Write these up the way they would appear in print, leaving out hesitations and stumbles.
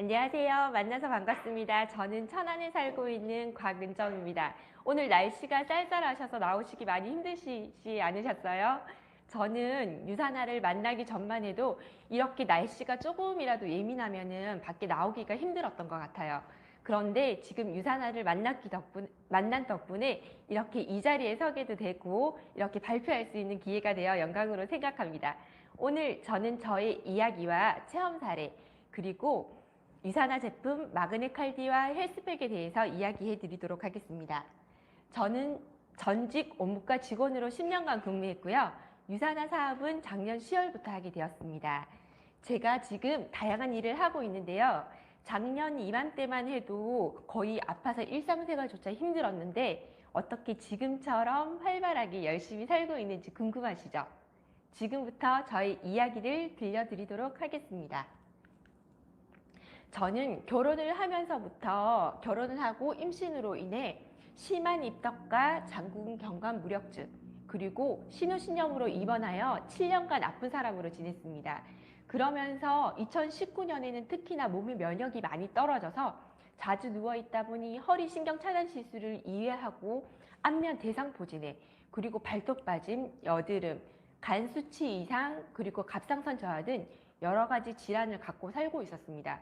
안녕하세요. 만나서 반갑습니다. 저는 천안에 살고 있는 곽은정입니다. 오늘 날씨가 쌀쌀하셔서 나오시기 많이 힘드시지 않으셨어요? 저는 유사나를 만나기 전만 해도 이렇게 날씨가 조금이라도 예민하면은 밖에 나오기가 힘들었던 것 같아요. 그런데 지금 유사나를 만난 덕분에 이렇게 이 자리에 서게도 되고 이렇게 발표할 수 있는 기회가 되어 영광으로 생각합니다. 오늘 저는 저의 이야기와 체험 사례 그리고 유산화 제품 마그네 칼디와 헬스팩에 대해서 이야기해 드리도록 하겠습니다. 저는 전직 온무과 직원으로 10년간 근무했고요. 유산화 사업은 작년 10월부터 하게 되었습니다. 제가 지금 다양한 일을 하고 있는데요. 작년 이맘때만 해도 거의 아파서 일상생활조차 힘들었는데 어떻게 지금처럼 활발하게 열심히 살고 있는지 궁금하시죠? 지금부터 저의 이야기를 들려드리도록 하겠습니다. 저는 결혼을 하면서부터 결혼을 하고 임신으로 인해 심한 입덧과 장군 경관 무력증 그리고 신우신염으로 입원하여 7년간 아픈 사람으로 지냈습니다. 그러면서 2019년에는 특히나 몸의 면역이 많이 떨어져서 자주 누워있다 보니 허리 신경 차단 시술을 2회 하고 안면 대상포진해 그리고 발톱 빠짐, 여드름, 간 수치 이상 그리고 갑상선 저하 등 여러 가지 질환을 갖고 살고 있었습니다.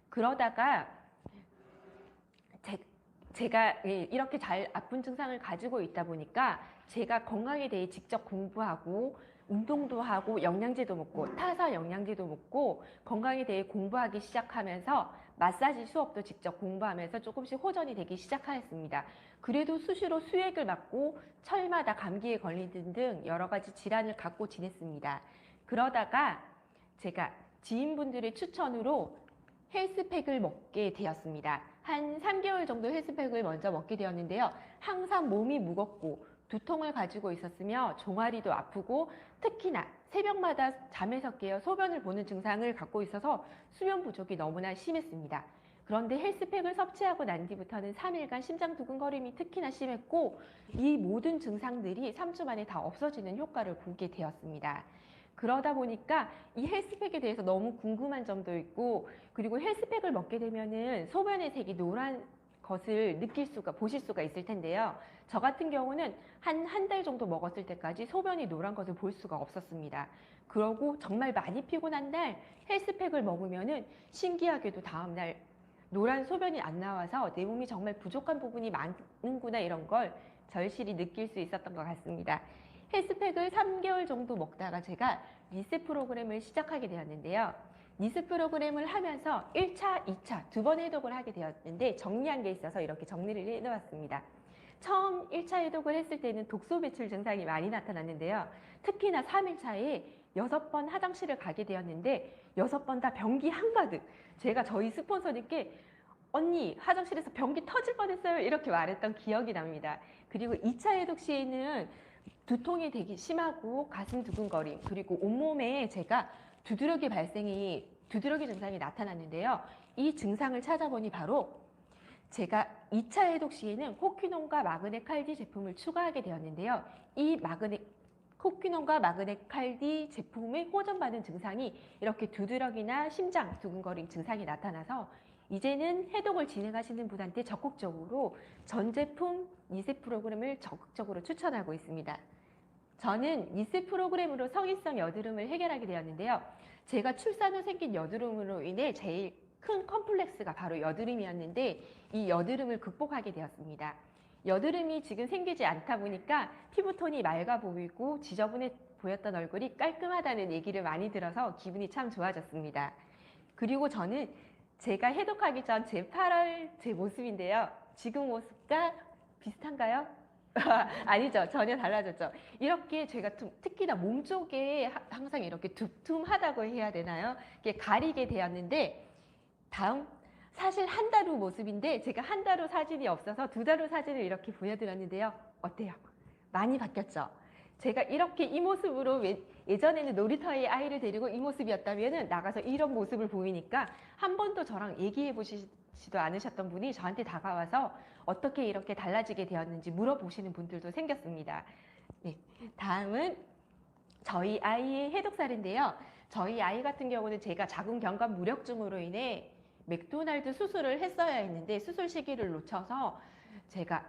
그러다가 제가 이렇게 잘 아픈 증상을 가지고 있다 보니까 제가 건강에 대해 직접 공부하고 운동도 하고 영양제도 먹고 타사 영양제도 먹고 건강에 대해 공부하기 시작하면서 마사지 수업도 직접 공부하면서 조금씩 호전이 되기 시작하였습니다. 그래도 수시로 수액을 맞고 철마다 감기에 걸리는 등 여러 가지 질환을 갖고 지냈습니다. 그러다가 제가 지인분들의 추천으로 헬스팩을 먹게 되었습니다. 한 3개월 정도 헬스팩을 먼저 먹게 되었는데요. 항상 몸이 무겁고 두통을 가지고 있었으며 종아리도 아프고 특히나 새벽마다 잠에서 깨어 소변을 보는 증상을 갖고 있어서 수면 부족이 너무나 심했습니다. 그런데 헬스팩을 섭취하고 난 뒤부터는 3일간 심장 두근거림이 특히나 심했고 이 모든 증상들이 3주 만에 다 없어지는 효과를 보게 되었습니다. 그러다 보니까 이 헬스팩에 대해서 너무 궁금한 점도 있고 그리고 헬스팩을 먹게 되면은 소변의 색이 노란 것을 보실 수가 있을 텐데요. 저 같은 경우는 한 달 정도 먹었을 때까지 소변이 노란 것을 볼 수가 없었습니다. 그러고 정말 많이 피곤한 날 헬스팩을 먹으면은 신기하게도 다음날 노란 소변이 안 나와서 내 몸이 정말 부족한 부분이 많은구나 이런 걸 절실히 느낄 수 있었던 것 같습니다. 헬스팩을 3개월 정도 먹다가 제가 니스 프로그램을 시작하게 되었는데요. 니스 프로그램을 하면서 1차, 2차 두 번 해독을 하게 되었는데 정리한 게 있어서 이렇게 정리를 해놓았습니다. 처음 1차 해독을 했을 때는 독소 배출 증상이 많이 나타났는데요. 특히나 3일차에 6번 화장실을 가게 되었는데 6번 다 변기 한가득. 제가 저희 스폰서님께 언니 화장실에서 변기 터질 뻔했어요 이렇게 말했던 기억이 납니다. 그리고 2차 해독 시에는 두통이 되게 심하고 가슴 두근거림 그리고 온몸에 제가 두드러기 증상이 나타났는데요. 이 증상을 찾아보니 바로 제가 2차 해독 시에는 코퀴논과 마그네 칼디 제품을 추가하게 되었는데요. 이 코퀴논과 마그네 칼디 제품의 호전받은 증상이 이렇게 두드러기나 심장 두근거림 증상이 나타나서 이제는 해독을 진행하시는 분한테 적극적으로 전 제품 니스 프로그램을 적극적으로 추천하고 있습니다. 저는 니스 프로그램으로 성인성 여드름을 해결하게 되었는데요. 제가 출산 후 생긴 여드름으로 인해 제일 큰 컴플렉스가 바로 여드름이었는데 이 여드름을 극복하게 되었습니다. 여드름이 지금 생기지 않다 보니까 피부톤이 맑아 보이고 지저분해 보였던 얼굴이 깔끔하다는 얘기를 많이 들어서 기분이 참 좋아졌습니다. 그리고 저는 제가 해독하기 전 제 8월 제 모습인데요. 지금 모습과 비슷한가요? 아니죠. 전혀 달라졌죠. 이렇게 제가 특히나 몸 쪽에 항상 이렇게 두툼하다고 해야 되나요? 이렇게 가리게 되었는데 다음 사실 한 달 후 모습인데 제가 한 달 후 사진이 없어서 2달 후 사진을 이렇게 보여드렸는데요. 어때요? 많이 바뀌었죠? 제가 이렇게 이 모습으로 예전에는 놀이터에 아이를 데리고 이 모습이었다면 나가서 이런 모습을 보이니까 한 번도 저랑 얘기해 보시지도 않으셨던 분이 저한테 다가와서 어떻게 이렇게 달라지게 되었는지 물어보시는 분들도 생겼습니다. 네, 다음은 저희 아이의 해독살인데요. 저희 아이 같은 경우는 제가 자궁경관 무력증으로 인해 맥도날드 수술을 했어야 했는데 수술 시기를 놓쳐서 제가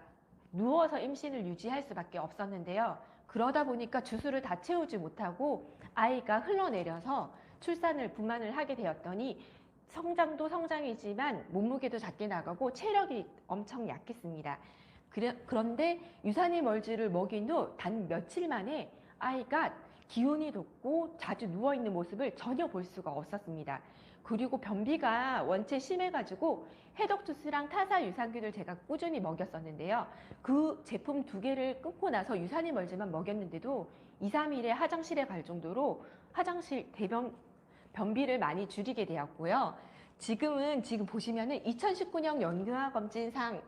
누워서 임신을 유지할 수밖에 없었는데요. 그러다 보니까 주수를 다 채우지 못하고 아이가 흘러내려서 출산을 분만을 하게 되었더니 성장도 성장이지만 몸무게도 작게 나가고 체력이 엄청 약했습니다. 그런데 유산의 멀지를 먹인 후 단 며칠 만에 아이가 기운이 돋고 자주 누워있는 모습을 전혀 볼 수가 없었습니다. 그리고 변비가 원체 심해가지고 해독주스랑 타사 유산균을 제가 꾸준히 먹였었는데요. 그 제품 2개를 끊고 나서 유산의 멀지만 먹였는데도 2, 3일에 화장실에 갈 정도로 화장실 대변 변비를 많이 줄이게 되었고요. 지금 보시면은 2019년 연금화검진상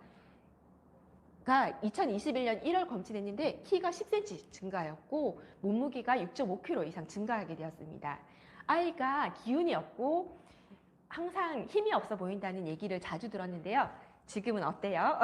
가 2021년 1월 검진했는데 키가 10cm 증가하였고 몸무게가 6.5kg 이상 증가하게 되었습니다. 아이가 기운이 없고 항상 힘이 없어 보인다는 얘기를 자주 들었는데요. 지금은 어때요?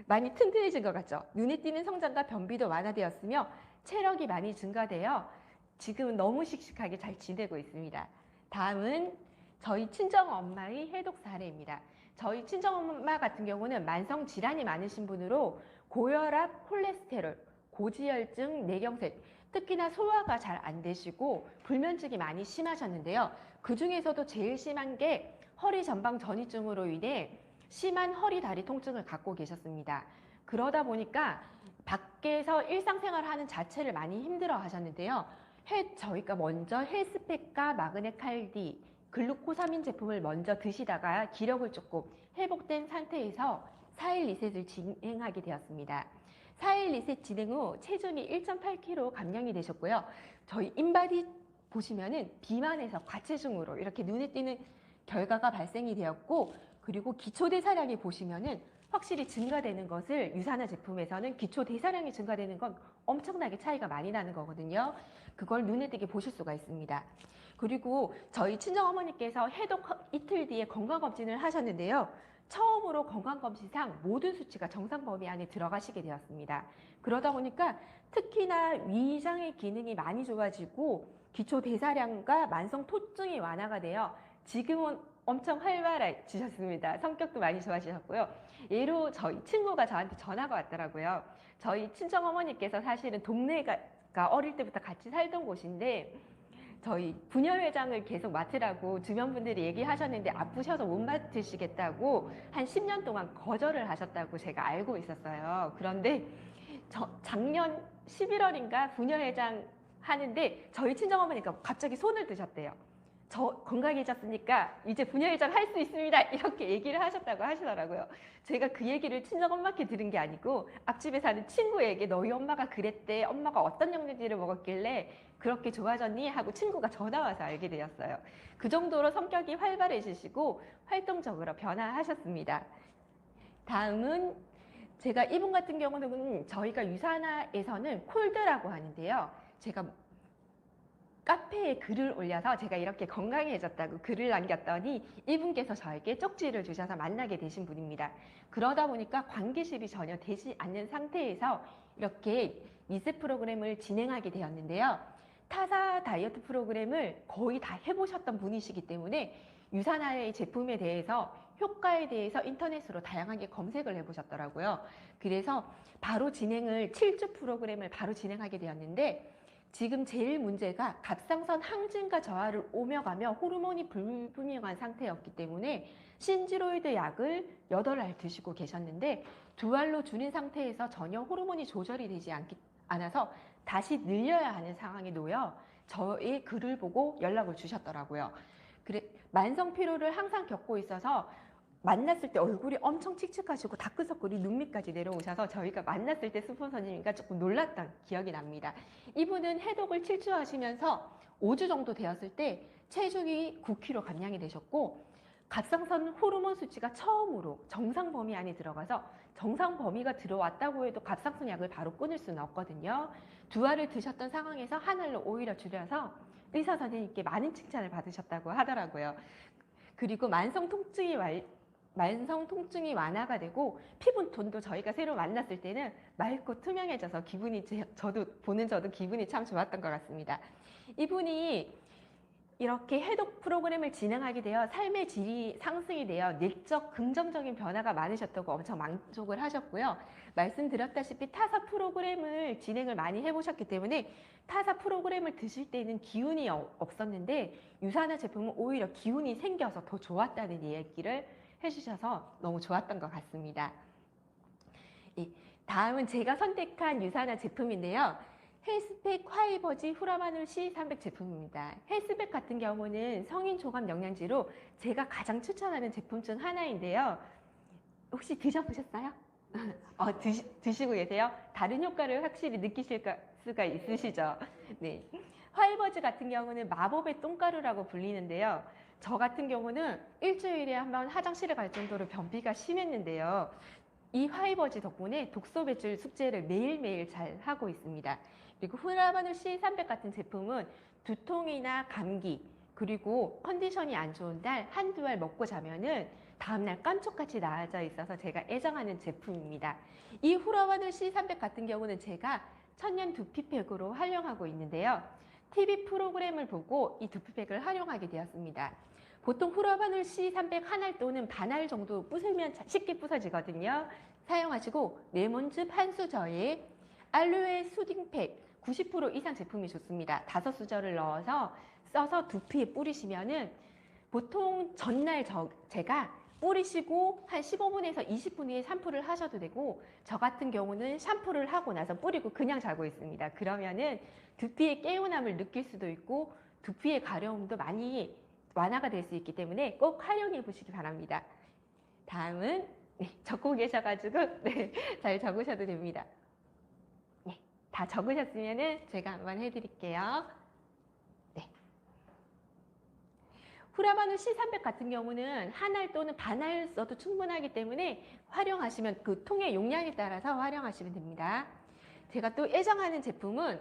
많이 튼튼해진 것 같죠? 눈에 띄는 성장과 변비도 완화되었으며 체력이 많이 증가되어 지금은 너무 씩씩하게 잘 지내고 있습니다. 다음은 저희 친정엄마의 해독 사례입니다. 저희 친정엄마 같은 경우는 만성 질환이 많으신 분으로 고혈압, 콜레스테롤, 고지혈증, 뇌경색, 특히나 소화가 잘 안 되시고 불면증이 많이 심하셨는데요. 그 중에서도 제일 심한 게 허리 전방 전이증으로 인해 심한 허리 다리 통증을 갖고 계셨습니다. 그러다 보니까 밖에서 일상생활을 하는 자체를 많이 힘들어 하셨는데요. 저희가 먼저 헬스팩과 마그네 칼디, 글루코사민 제품을 먼저 드시다가 기력을 조금 회복된 상태에서 4일 리셋을 진행하게 되었습니다. 4일 리셋 진행 후 체중이 1.8kg 감량이 되셨고요. 저희 인바디 보시면은 비만에서 과체중으로 이렇게 눈에 띄는 결과가 발생이 되었고, 그리고 기초대사량이 보시면은 확실히 증가되는 것을 유산화 제품에서는 기초대사량이 증가되는 건 엄청나게 차이가 많이 나는 거거든요. 그걸 눈에 띄게 보실 수가 있습니다. 그리고 저희 친정어머니께서 해독 이틀 뒤에 건강검진을 하셨는데요. 처음으로 건강검진상 모든 수치가 정상 범위 안에 들어가시게 되었습니다. 그러다 보니까 특히나 위장의 기능이 많이 좋아지고 기초대사량과 만성 통증이 완화가 되어 지금은 엄청 활발해지셨습니다. 성격도 많이 좋아지셨고요. 예로 저희 친구가 저한테 전화가 왔더라고요. 저희 친정어머니께서 사실은 동네가 어릴 때부터 같이 살던 곳인데 저희 분녀회장을 계속 맡으라고 주변 분들이 얘기하셨는데 아프셔서 못 맡으시겠다고 한 10년 동안 거절을 하셨다고 제가 알고 있었어요. 그런데 작년 11월인가 분녀회장 하는데 저희 친정어머니가 갑자기 손을 드셨대요. 저 건강해졌으니까 이제 분녀회장 할 수 있습니다. 이렇게 얘기를 하셨다고 하시더라고요. 제가 그 얘기를 친정엄마께 들은 게 아니고 앞집에 사는 친구에게 너희 엄마가 그랬대. 엄마가 어떤 영양제를 먹었길래 그렇게 좋아졌니? 하고 친구가 전화 와서 알게 되었어요. 그 정도로 성격이 활발해지시고 활동적으로 변화하셨습니다. 다음은 제가 이분 같은 경우는 저희가 유산화에서는 콜드라고 하는데요. 제가 카페에 글을 올려서 제가 이렇게 건강해졌다고 글을 남겼더니 이분께서 저에게 쪽지를 주셔서 만나게 되신 분입니다. 그러다 보니까 관계실이 전혀 되지 않는 상태에서 이렇게 리셋 프로그램을 진행하게 되었는데요. 타사 다이어트 프로그램을 거의 다 해보셨던 분이시기 때문에 유산화의 제품에 대해서 효과에 대해서 인터넷으로 다양하게 검색을 해보셨더라고요. 그래서 바로 7주 프로그램을 바로 진행하게 되었는데 지금 제일 문제가 갑상선 항진과 저하를 오며 가며 호르몬이 불분명한 상태였기 때문에 신지로이드 약을 8알 드시고 계셨는데 2알로 줄인 상태에서 전혀 호르몬이 조절이 되지 않아서 다시 늘려야 하는 상황에 놓여 저의 글을 보고 연락을 주셨더라고요. 만성 피로를 항상 겪고 있어서 만났을 때 얼굴이 엄청 칙칙하시고 다크서클이 눈 밑까지 내려오셔서 저희가 만났을 때 스폰서님과 조금 놀랐던 기억이 납니다. 이분은 해독을 7주 하시면서 5주 정도 되었을 때 체중이 9kg 감량이 되셨고 갑상선 호르몬 수치가 처음으로 정상 범위 안에 들어가서 정상 범위가 들어왔다고 해도 갑상선 약을 바로 끊을 수는 없거든요. 2알을 드셨던 상황에서 1알로 오히려 줄여서 의사 선생님께 많은 칭찬을 받으셨다고 하더라고요. 그리고 만성 통증이 완화가 되고 피부 톤도 저희가 새로 만났을 때는 맑고 투명해져서 저도 기분이 참 좋았던 것 같습니다. 이분이 이렇게 해독 프로그램을 진행하게 되어 삶의 질이 상승이 되어 내적 긍정적인 변화가 많으셨다고 엄청 만족을 하셨고요. 말씀드렸다시피 타사 프로그램을 진행을 많이 해보셨기 때문에 타사 프로그램을 드실 때는 기운이 없었는데 유산화 제품은 오히려 기운이 생겨서 더 좋았다는 얘기를 해주셔서 너무 좋았던 것 같습니다. 다음은 제가 선택한 유산화 제품인데요. 헬스팩 화이버지 후라마눌 C300 제품입니다. 헬스팩 같은 경우는 성인 종합 영양제로 제가 가장 추천하는 제품 중 하나인데요. 혹시 드셔보셨어요? 드시고 계세요? 다른 효과를 확실히 느끼실 수가 있으시죠? 네. 화이버즈 같은 경우는 마법의 똥가루라고 불리는데요. 저 같은 경우는 일주일에 한 번 화장실에 갈 정도로 변비가 심했는데요. 이 화이버즈 덕분에 독소 배출 숙제를 매일매일 잘 하고 있습니다. 그리고 후라마눌 C300 같은 제품은 두통이나 감기 그리고 컨디션이 안 좋은 날 한두 알 먹고 자면은 다음날 깜짝같이 나아져 있어서 제가 애정하는 제품입니다. 이 후라마눌 C300 같은 경우는 제가 천연 두피팩으로 활용하고 있는데요. TV 프로그램을 보고 이 두피팩을 활용하게 되었습니다. 보통 후라마눌 C300 한 알 또는 반 알 정도 부수면 쉽게 부서지거든요. 사용하시고 레몬즙 한 수저에 알로에 수딩팩 90% 이상 제품이 좋습니다. 5수저를 넣어서 써서 두피에 뿌리시면은 보통 전날 제가 뿌리시고 한 15분에서 20분 후에 샴푸를 하셔도 되고 저 같은 경우는 샴푸를 하고 나서 뿌리고 그냥 자고 있습니다. 그러면은 두피의 개운함을 느낄 수도 있고 두피의 가려움도 많이 완화가 될 수 있기 때문에 꼭 활용해 보시기 바랍니다. 다음은 적고 계셔가지고 잘 적으셔도 됩니다. 다 적으셨으면 제가 한번 해드릴게요. 후라마눌 C300 같은 경우는 한 알 또는 반 알 써도 충분하기 때문에 활용하시면 그 통의 용량에 따라서 활용하시면 됩니다. 제가 또 애정하는 제품은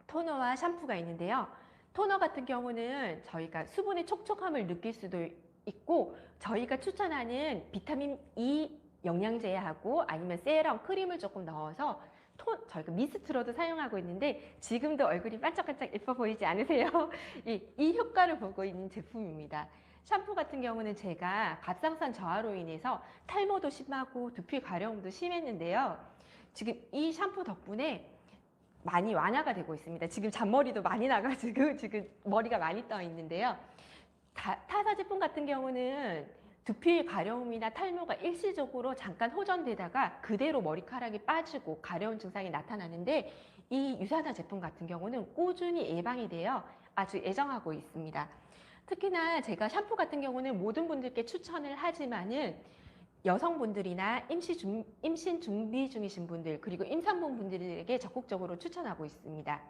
토너와 샴푸가 있는데요. 토너 같은 경우는 저희가 수분의 촉촉함을 느낄 수도 있고 저희가 추천하는 비타민 E 영양제하고 아니면 세럼, 크림을 조금 넣어서 저희가 미스트로도 사용하고 있는데 지금도 얼굴이 반짝반짝 예뻐 보이지 않으세요? 이 효과를 보고 있는 제품입니다. 샴푸 같은 경우는 제가 갑상선 저하로 인해서 탈모도 심하고 두피 가려움도 심했는데요. 지금 이 샴푸 덕분에 많이 완화가 되고 있습니다. 지금 잔머리도 많이 나가지고 지금 머리가 많이 떠 있는데요. 타사 제품 같은 경우는 두피 가려움이나 탈모가 일시적으로 잠깐 호전되다가 그대로 머리카락이 빠지고 가려운 증상이 나타나는데 이 유산화 제품 같은 경우는 꾸준히 예방이 되어 아주 애정하고 있습니다. 특히나 제가 샴푸 같은 경우는 모든 분들께 추천을 하지만은 여성분들이나 임신 준비 중이신 분들 그리고 임산부 분들에게 적극적으로 추천하고 있습니다.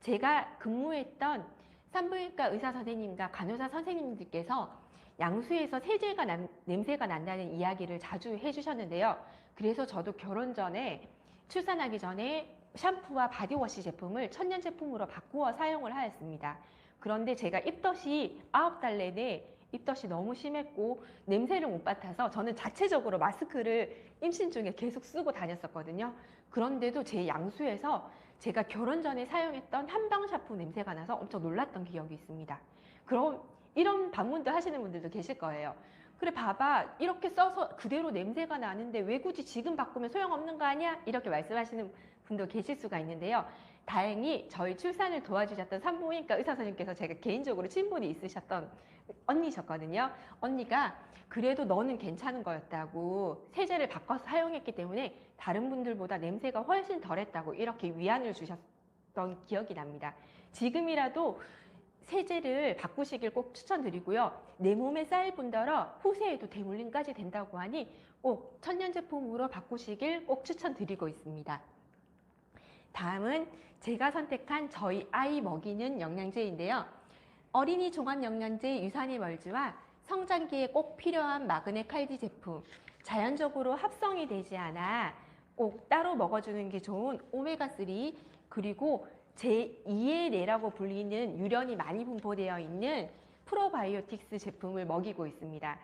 제가 근무했던 산부인과 의사 선생님과 간호사 선생님들께서 양수에서 세제가 냄새가 난다는 이야기를 자주 해주셨는데요. 그래서 저도 결혼 전에 출산하기 전에 샴푸와 바디워시 제품을 천연 제품으로 바꾸어 사용을 하였습니다. 그런데 제가 입덧이 9달 내내 입덧이 너무 심했고 냄새를 못 맡아서 저는 자체적으로 마스크를 임신 중에 계속 쓰고 다녔었거든요. 그런데도 제 양수에서 제가 결혼 전에 사용했던 한방 샴푸 냄새가 나서 엄청 놀랐던 기억이 있습니다. 그럼 이런 방문도 하시는 분들도 계실 거예요. 그래 봐봐 이렇게 써서 그대로 냄새가 나는데 왜 굳이 지금 바꾸면 소용없는 거 아니야? 이렇게 말씀하시는 분도 계실 수가 있는데요. 다행히 저희 출산을 도와주셨던 산부인과 의사 선생님께서 제가 개인적으로 친분이 있으셨던 언니셨거든요. 언니가 그래도 너는 괜찮은 거였다고 세제를 바꿔서 사용했기 때문에 다른 분들보다 냄새가 훨씬 덜했다고 이렇게 위안을 주셨던 기억이 납니다. 지금이라도 세제를 바꾸시길 꼭 추천드리고요. 내 몸에 쌓일 뿐더러 후세에도 대물림까지 된다고 하니 꼭 천연 제품으로 바꾸시길 꼭 추천드리고 있습니다. 다음은 제가 선택한 저희 아이 먹이는 영양제인데요. 어린이 종합영양제 유산의 멀즈와 성장기에 꼭 필요한 마그네 칼디 제품, 자연적으로 합성이 되지 않아 꼭 따로 먹어주는 게 좋은 오메가3 그리고 제2의 뇌라고 불리는 유련이 많이 분포되어 있는 프로바이오틱스 제품을 먹이고 있습니다.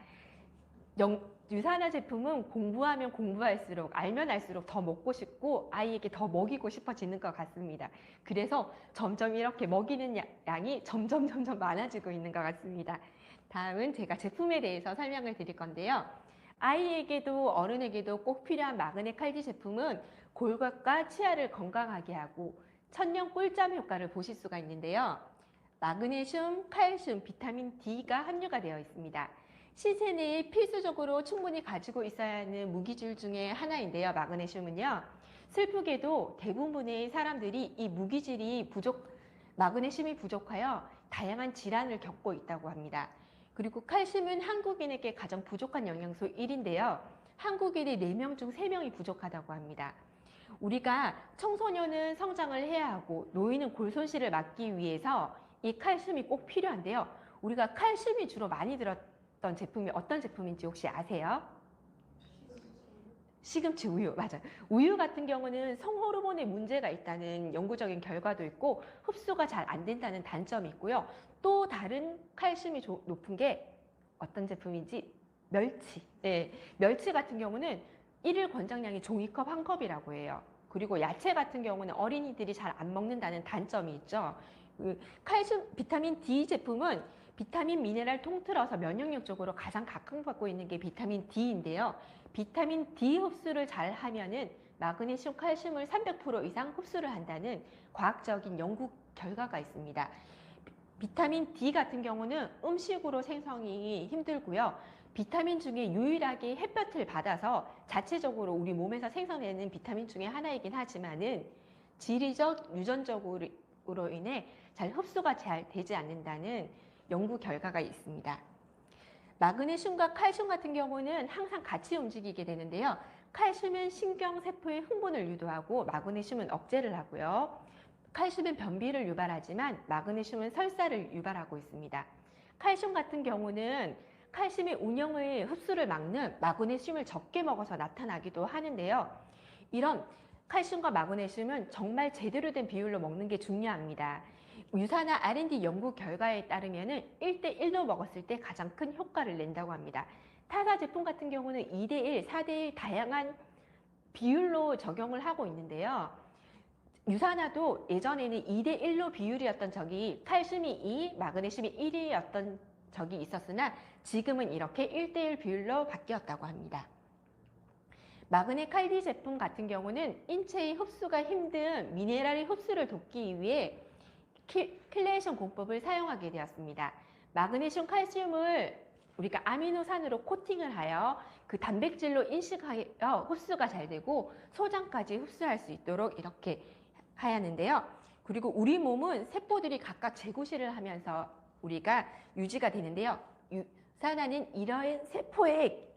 유산화 제품은 공부하면 공부할수록 알면 알수록 더 먹고 싶고 아이에게 더 먹이고 싶어지는 것 같습니다. 그래서 점점 이렇게 먹이는 양이 점점 많아지고 있는 것 같습니다. 다음은 제가 제품에 대해서 설명을 드릴 건데요. 아이에게도 어른에게도 꼭 필요한 마그네 칼디 제품은 골격과 치아를 건강하게 하고 천년 꿀잠 효과를 보실 수가 있는데요. 마그네슘, 칼슘, 비타민 D가 함유가 되어 있습니다. 신체 내에 필수적으로 충분히 가지고 있어야 하는 무기질 중에 하나인데요. 마그네슘은요. 슬프게도 대부분의 사람들이 이 무기질이 마그네슘이 부족하여 다양한 질환을 겪고 있다고 합니다. 그리고 칼슘은 한국인에게 가장 부족한 영양소 1인데요. 한국인의 4명 중 3명이 부족하다고 합니다. 우리가 청소년은 성장을 해야 하고 노인은 골 손실을 막기 위해서 이 칼슘이 꼭 필요한데요. 우리가 칼슘이 주로 많이 들었던 제품이 어떤 제품인지 혹시 아세요? 시금치 우유, 맞아요. 우유 같은 경우는 성호르몬에 문제가 있다는 연구적인 결과도 있고 흡수가 잘 안 된다는 단점이 있고요. 또 다른 칼슘이 높은 게 어떤 제품인지 멸치. 네, 멸치 같은 경우는 일일 권장량이 종이컵 1컵이라고 해요. 그리고 야채 같은 경우는 어린이들이 잘 안 먹는다는 단점이 있죠. 칼슘, 비타민 D 제품은 비타민, 미네랄 통틀어서 면역력 적으로 가장 각광받고 있는 게 비타민 D인데요. 비타민 D 흡수를 잘 하면은 마그네슘, 칼슘을 300% 이상 흡수를 한다는 과학적인 연구 결과가 있습니다. 비타민 D 같은 경우는 음식으로 생성이 힘들고요. 비타민 중에 유일하게 햇볕을 받아서 자체적으로 우리 몸에서 생성되는 비타민 중에 하나이긴 하지만은 지리적, 유전적으로 인해 잘 흡수가 잘 되지 않는다는 연구 결과가 있습니다. 마그네슘과 칼슘 같은 경우는 항상 같이 움직이게 되는데요. 칼슘은 신경세포의 흥분을 유도하고 마그네슘은 억제를 하고요. 칼슘은 변비를 유발하지만 마그네슘은 설사를 유발하고 있습니다. 칼슘 같은 경우는 칼슘의 운영을 흡수를 막는 마그네슘을 적게 먹어서 나타나기도 하는데요. 이런 칼슘과 마그네슘은 정말 제대로 된 비율로 먹는 게 중요합니다. 유산화 R&D 연구 결과에 따르면 1대1로 먹었을 때 가장 큰 효과를 낸다고 합니다. 타사 제품 같은 경우는 2대1, 4대1 다양한 비율로 적용을 하고 있는데요. 유산화도 예전에는 2대1로 비율이었던 적이 칼슘이 2, 마그네슘이 1이었던 적이 있었으나 지금은 이렇게 1대1 비율로 바뀌었다고 합니다. 마그네 칼디 제품 같은 경우는 인체의 흡수가 힘든 미네랄의 흡수를 돕기 위해 킬레이션 공법을 사용하게 되었습니다. 마그네슘, 칼슘을 우리가 아미노산으로 코팅을 하여 그 단백질로 인식하여 흡수가 잘 되고 소장까지 흡수할 수 있도록 이렇게 하였는데요. 그리고 우리 몸은 세포들이 각각 재구실을 하면서 우리가 유지가 되는데요. 유산화는 이러한 세포의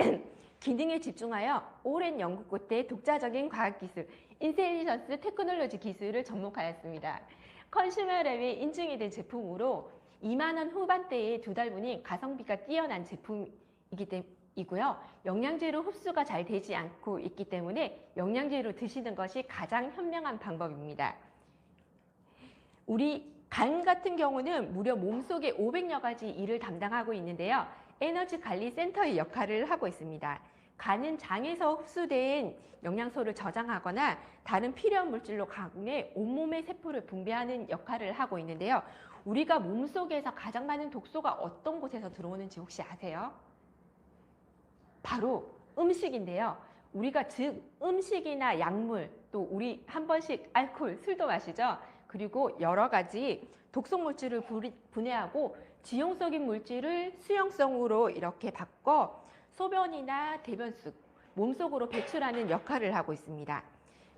기능에 집중하여 오랜 연구 끝에 독자적인 과학기술, 인텔리전스 테크놀로지 기술을 접목하였습니다. 컨슈머랩에 인증이 된 제품으로 2만 원 후반대의 2달분이 가성비가 뛰어난 제품이고요. 영양제로 흡수가 잘 되지 않고 있기 때문에 영양제로 드시는 것이 가장 현명한 방법입니다. 우리 간 같은 경우는 무려 몸속에 500여 가지 일을 담당하고 있는데요. 에너지 관리 센터의 역할을 하고 있습니다. 간은 장에서 흡수된 영양소를 저장하거나 다른 필요한 물질로 강해 온몸의 세포를 분배하는 역할을 하고 있는데요. 우리가 몸속에서 가장 많은 독소가 어떤 곳에서 들어오는지 혹시 아세요? 바로 음식인데요. 우리가 즉 음식이나 약물, 또 우리 한 번씩 알코올, 술도 마시죠. 그리고 여러 가지 독성 물질을 분해하고 지용적인 물질을 수용성으로 이렇게 바꿔 소변이나 대변수, 몸속으로 배출하는 역할을 하고 있습니다.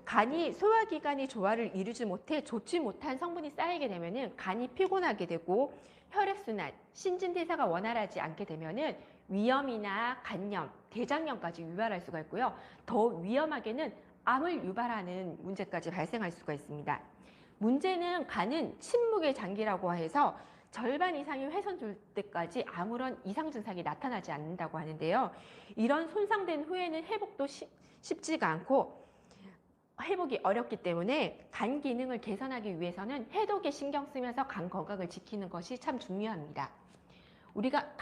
간이 소화기관의 조화를 이루지 못해 좋지 못한 성분이 쌓이게 되면 간이 피곤하게 되고 혈액순환, 신진대사가 원활하지 않게 되면 위염이나 간염, 대장염까지 유발할 수가 있고요. 더 위험하게는 암을 유발하는 문제까지 발생할 수가 있습니다. 문제는 간은 침묵의 장기라고 해서 절반 이상이 훼손될 때까지 아무런 이상 증상이 나타나지 않는다고 하는데요. 이런 손상된 후에는 회복도 쉽지가 않고 회복이 어렵기 때문에 간 기능을 개선하기 위해서는 해독에 신경 쓰면서 간 건강을 지키는 것이 참 중요합니다. 우리가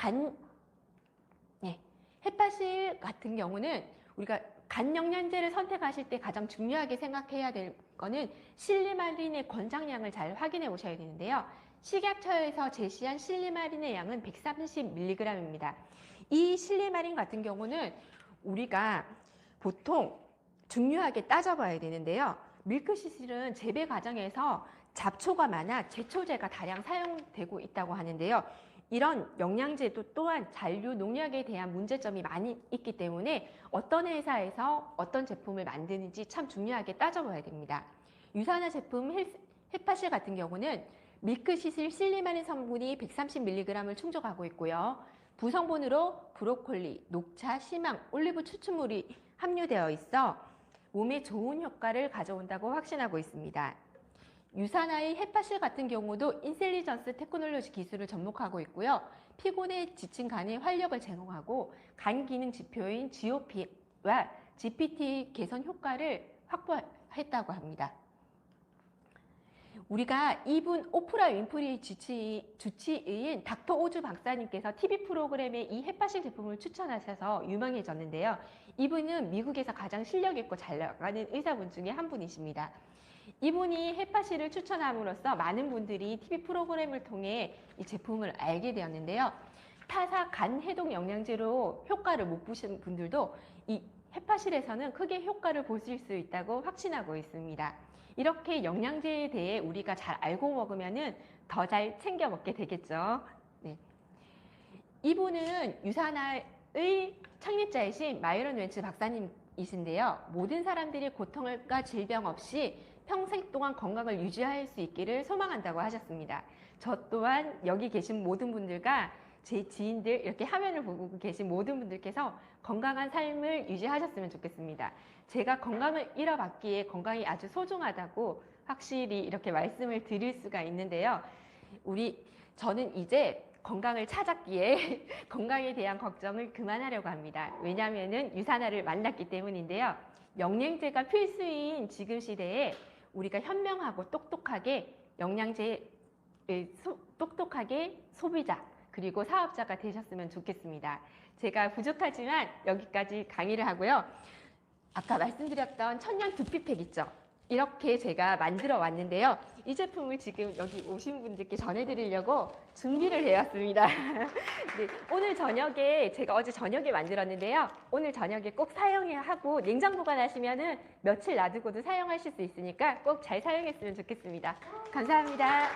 햇파실 같은 경우는 우리가 간 영양제를 선택하실 때 가장 중요하게 생각해야 될 거는 실리마린의 권장량을 잘 확인해 보셔야 되는데요. 식약처에서 제시한 실리마린의 양은 130mg입니다. 이 실리마린 같은 경우는 우리가 보통 중요하게 따져봐야 되는데요. 밀크시슬은 재배 과정에서 잡초가 많아 제초제가 다량 사용되고 있다고 하는데요. 이런 영양제도 또한 잔류 농약에 대한 문제점이 많이 있기 때문에 어떤 회사에서 어떤 제품을 만드는지 참 중요하게 따져봐야 됩니다. 유산화 제품 햇파실 같은 경우는 밀크시슬 실리마린 성분이 130mg을 충족하고 있고요. 부성분으로 브로콜리, 녹차, 시망, 올리브 추출물이 함유되어 있어 몸에 좋은 효과를 가져온다고 확신하고 있습니다. 유산화의 햇파실 같은 경우도 인셀리전스 테크놀로지 기술을 접목하고 있고요. 피곤에 지친 간에 활력을 제공하고 간 기능 지표인 GOP와 GPT 개선 효과를 확보했다고 합니다. 우리가 이분 오프라 윈프리 주치의인 닥터 오즈 박사님께서 TV 프로그램에 이 햇파실 제품을 추천하셔서 유명해졌는데요. 이분은 미국에서 가장 실력 있고 잘 나가는 의사분 중에 한 분이십니다. 이분이 햇파실을 추천함으로써 많은 분들이 TV 프로그램을 통해 이 제품을 알게 되었는데요. 타사 간 해독 영양제로 효과를 못 보신 분들도 이 햇파실에서는 크게 효과를 보실 수 있다고 확신하고 있습니다. 이렇게 영양제에 대해 우리가 잘 알고 먹으면은 더 잘 챙겨 먹게 되겠죠. 네. 이분은 유산화의 창립자이신 마이런 웬츠 박사님이신데요. 모든 사람들이 고통과 질병 없이 평생 동안 건강을 유지할 수 있기를 소망한다고 하셨습니다. 저 또한 여기 계신 모든 분들과 제 지인들, 이렇게 화면을 보고 계신 모든 분들께서 건강한 삶을 유지하셨으면 좋겠습니다. 제가 건강을 잃어봤기에 건강이 아주 소중하다고 확실히 이렇게 말씀을 드릴 수가 있는데요. 저는 이제 건강을 찾았기에 건강에 대한 걱정을 그만하려고 합니다. 왜냐하면 유산화를 만났기 때문인데요. 영양제가 필수인 지금 시대에 우리가 현명하고 똑똑하게 영양제 똑똑하게 소비자 그리고 사업자가 되셨으면 좋겠습니다. 제가 부족하지만 여기까지 강의를 하고요. 아까 말씀드렸던 천연 두피팩 있죠? 이렇게 제가 만들어 왔는데요. 이 제품을 지금 여기 오신 분들께 전해드리려고 준비를 해왔습니다. 네, 오늘 저녁에 제가 어제 저녁에 만들었는데요. 오늘 저녁에 꼭 사용해야 하고 냉장 보관하시면은 며칠 놔두고도 사용하실 수 있으니까 꼭 잘 사용했으면 좋겠습니다. 감사합니다.